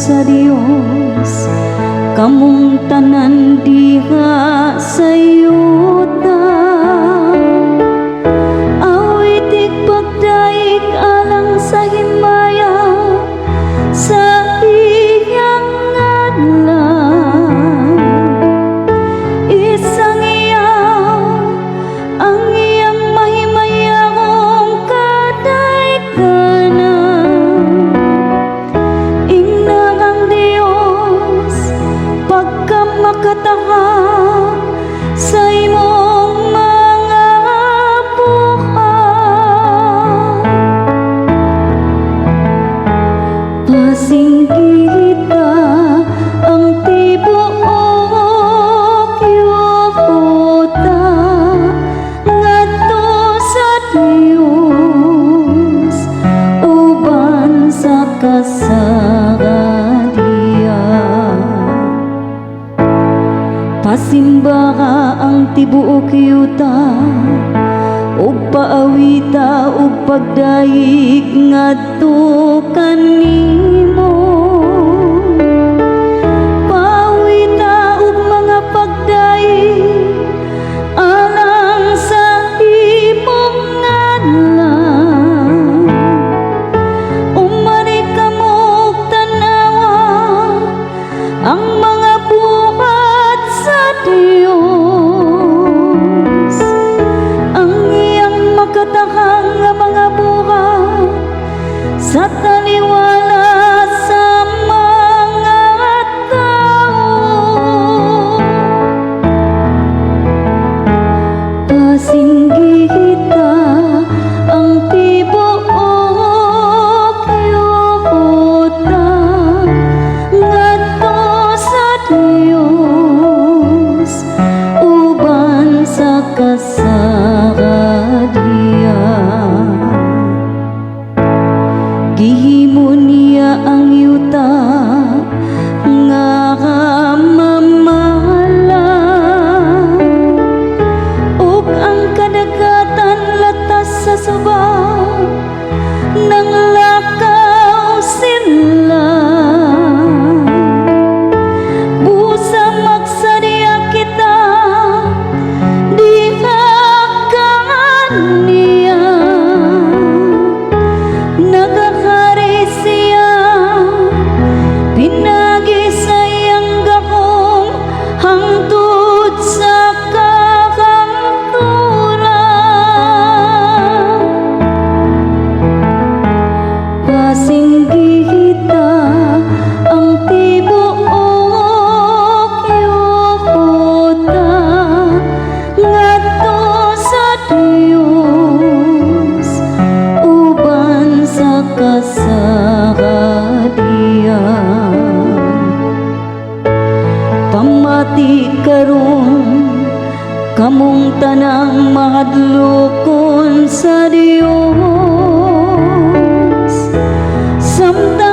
sa Dios, kamong tanan diha sa yuta. Awitig pagdaig alang sa himaya sa iyang ngadlan. Isang iyaw ang iyang mahimayahong kadaykanan. Ingnan ang Dios pagka makataha sa imong mga buhat. Pasinggita ang tibuok yuta ngadto sa Dios uban sa kasagadian. Pasimba ka ang tibuok yuta ug paawita ug pagdaig ngadto kanimo. Paawita ug mga pagdaig alang sa imong ngadlan. Umani kamo og tanawa ang mga buhat sa Dios, ang iyang makatahang nga mga buhat sa taliwala sa mga tao. Pasinggita ang tibuok yuta ngadto sa Dios uban sa kasagadian. Gihimo niya ang yuta nga mamahalan ug ang kadagatan latas sa suba nang lakaw sila. Busa magsadya kita diha kaniya. Nagakari siya pinagi sa iyang gahom hangtod sa kahanturan. Pasinggita ang tibuok yuta ngadto sa Dios uban sa kasagadian. Pamati karon kamong tanang mahadlokon sa Dios, samtang